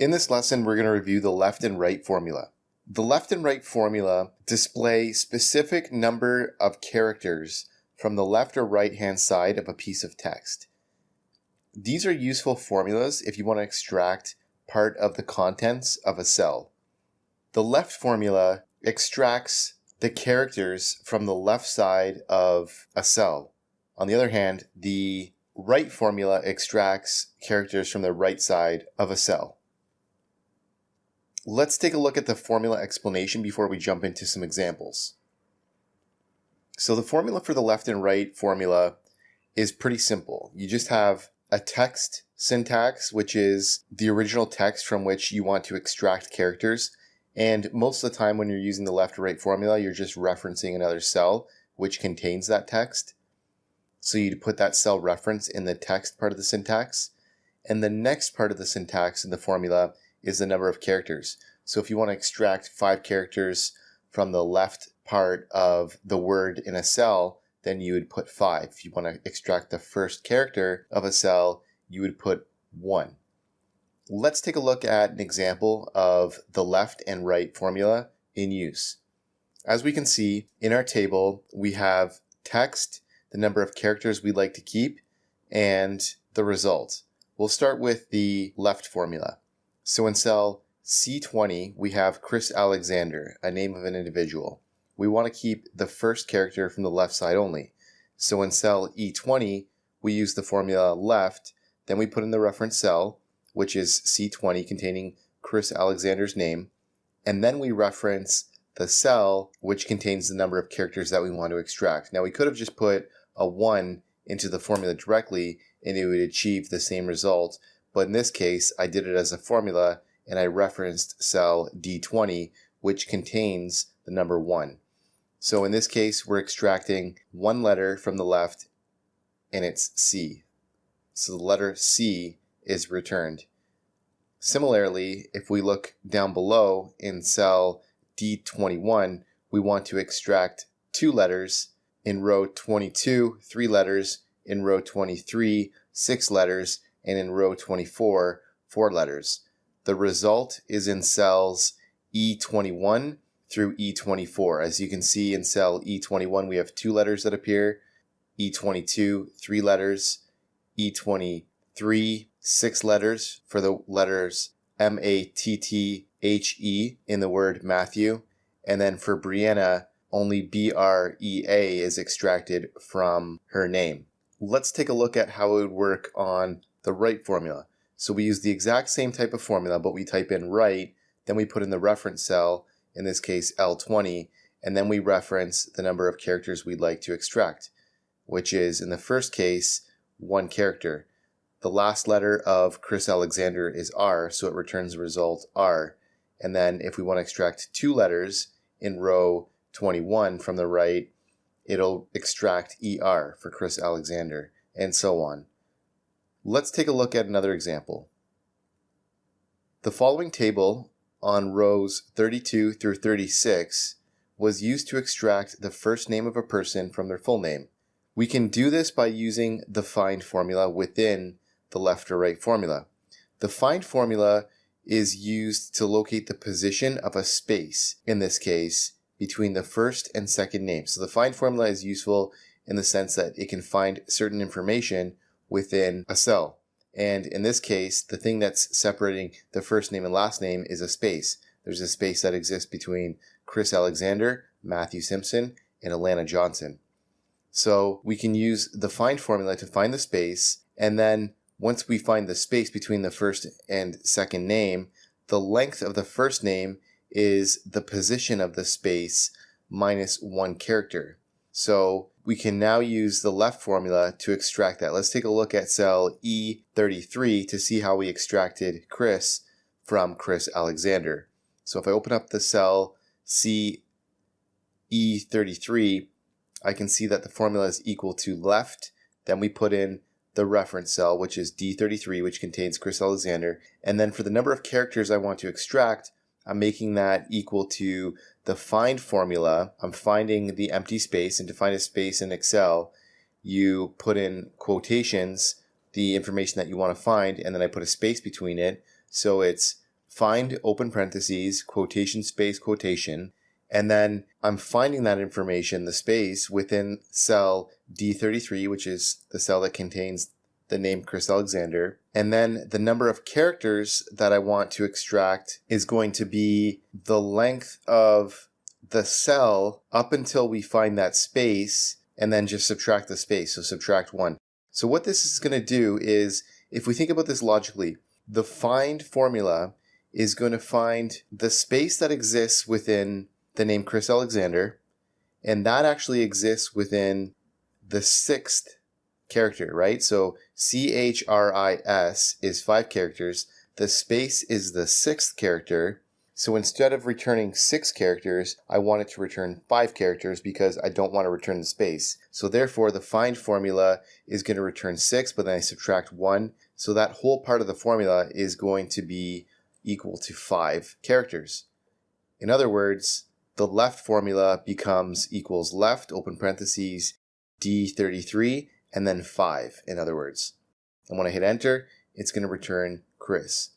In this lesson, we're going to review the left and right formula. The left and right formula display specific number of characters from the left or right hand side of a piece of text. These are useful formulas if you want to extract part of the contents of a cell. The left formula extracts the characters from the left side of a cell. On the other hand, the right formula extracts characters from the right side of a cell. Let's take a look at the formula explanation before we jump into some examples. So the formula for the left and right formula is pretty simple. You just have a text syntax, which is the original text from which you want to extract characters. And most of the time when you're using the left or right formula, you're just referencing another cell which contains that text. So you'd put that cell reference in the text part of the syntax. And the next part of the syntax in the formula is the number of characters. So if you want to extract 5 characters from the left part of the word in a cell, then you would put 5. If you want to extract the first character of a cell, you would put 1. Let's take a look at an example of the left and right formula in use. As we can see in our table, we have text, the number of characters we'd like to keep, and the result. We'll start with the left formula. So in cell C20, we have Chris Alexander, a name of an individual. We want to keep the first character from the left side only. So in cell E20, we use the formula left, then we put in the reference cell, which is C20 containing Chris Alexander's name, and then we reference the cell which contains the number of characters that we want to extract. Now we could have just put a 1 into the formula directly and it would achieve the same result, but in this case I did it as a formula and I referenced cell D20 which contains the number 1. So in this case we're extracting one letter from the left and it's C. So the letter C is returned. Similarly, if we look down below in cell D21, we want to extract 2 letters. In row 22, 3 letters. In row 23, 6 letters. And in row 24, 4 letters. The result is in cells E21 through E24. As you can see in cell E21, we have 2 letters that appear. E22, 3 letters. E23, 6 letters for the letters M-A-T-T-H-E in the word Matthew. And then for Brianna, only B-R-E-A is extracted from her name. Let's take a look at how it would work on the right formula. So we use the exact same type of formula, but we type in right, then we put in the reference cell, in this case L20, and then we reference the number of characters we'd like to extract, which is, in the first case, 1 character. The last letter of Chris Alexander is R, so it returns the result R. And then if we want to extract 2 letters in row 21 from the right, it'll extract ER for Chris Alexander, and so on. Let's take a look at another example. The following table on rows 32 through 36 was used to extract the first name of a person from their full name. We can do this by using the find formula within the left or right formula. The find formula is used to locate the position of a space, in this case, between the first and second name. So the find formula is useful in the sense that it can find certain information within a cell. And in this case, the thing that's separating the first name and last name is a space. There's a space that exists between Chris Alexander, Matthew Simpson, and Alana Johnson. So we can use the find formula to find the space, and then once we find the space between the first and second name, the length of the first name is the position of the space minus 1 character. So we can now use the left formula to extract that. Let's take a look at cell E33 to see how we extracted Chris from Chris Alexander. So if I open up the cell CE33, I can see that the formula is equal to left. Then we put in the reference cell, which is D33, which contains Chris Alexander. And then for the number of characters I want to extract, I'm making that equal to the find formula. I'm finding the empty space, and to find a space in Excel, you put in quotations the information that you want to find, and then I put a space between it. So it's find open parentheses, quotation space, quotation, and then I'm finding that information, the space, within cell D33, which is the cell that contains the name Chris Alexander. And then the number of characters that I want to extract is going to be the length of the cell up until we find that space, and then just subtract the space, so subtract 1. So what this is going to do is, if we think about this logically, the find formula is going to find the space that exists within the name Chris Alexander, and that actually exists within the sixth character, right? So CHRIS is 5 characters. The space is the sixth character. So instead of returning 6 characters, I want it to return 5 characters because I don't want to return the space. So therefore, the find formula is going to return 6, but then I subtract 1. So that whole part of the formula is going to be equal to 5 characters. In other words, the left formula becomes equals left, open parentheses, D33, and then 5, in other words. And when I hit enter, it's going to return Chris.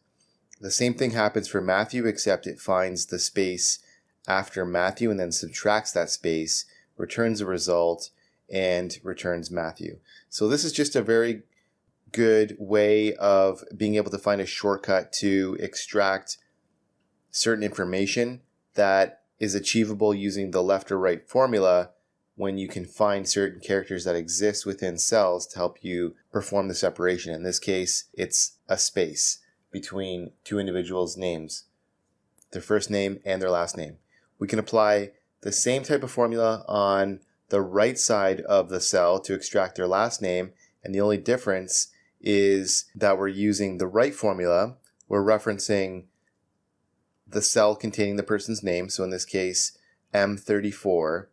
The same thing happens for Matthew, except it finds the space after Matthew and then subtracts that space, returns a result, and returns Matthew. So this is just a very good way of being able to find a shortcut to extract certain information that is achievable using the left or right formula when you can find certain characters that exist within cells to help you perform the separation. In this case, it's a space between two individuals' names, their first name and their last name. We can apply the same type of formula on the right side of the cell to extract their last name, and the only difference is that we're using the right formula. We're referencing the cell containing the person's name, so in this case, M34.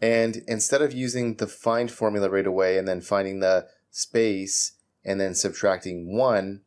And instead of using the find formula right away and then finding the space and then subtracting 1,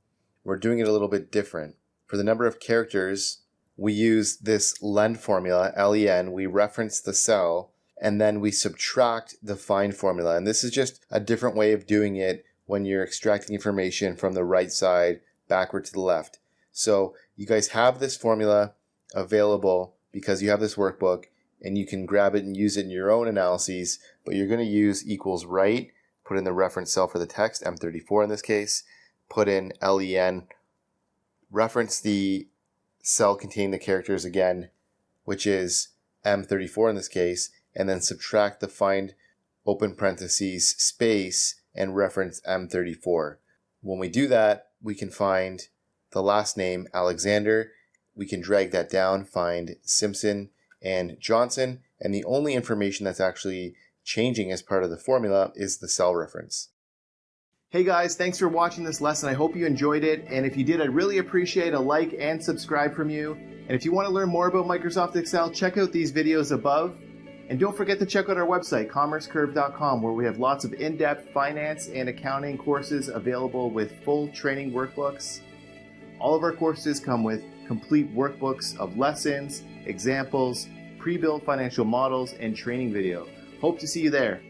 we're doing it a little bit different. For the number of characters, we use this len formula, Len. We reference the cell, and then we subtract the find formula. And this is just a different way of doing it when you're extracting information from the right side backward to the left. So you guys have this formula available because you have this workbook, and you can grab it and use it in your own analyses, but you're going to use equals right, put in the reference cell for the text, M34 in this case, put in LEN, reference the cell containing the characters again, which is M34 in this case, and then subtract the find open parentheses space and reference M34. When we do that, we can find the last name Alexander. We can drag that down, find Simpson and Johnson, and the only information that's actually changing as part of the formula is the cell reference. Hey guys, thanks for watching this lesson. I hope you enjoyed it, and if you did, I'd really appreciate a like and subscribe from you. And if you want to learn more about Microsoft Excel, check out these videos above. And don't forget to check out our website, commercecurve.com, where we have lots of in-depth finance and accounting courses available with full training workbooks. All of our courses come with complete workbooks of lessons, examples, pre-built financial models, and training video. Hope to see you there.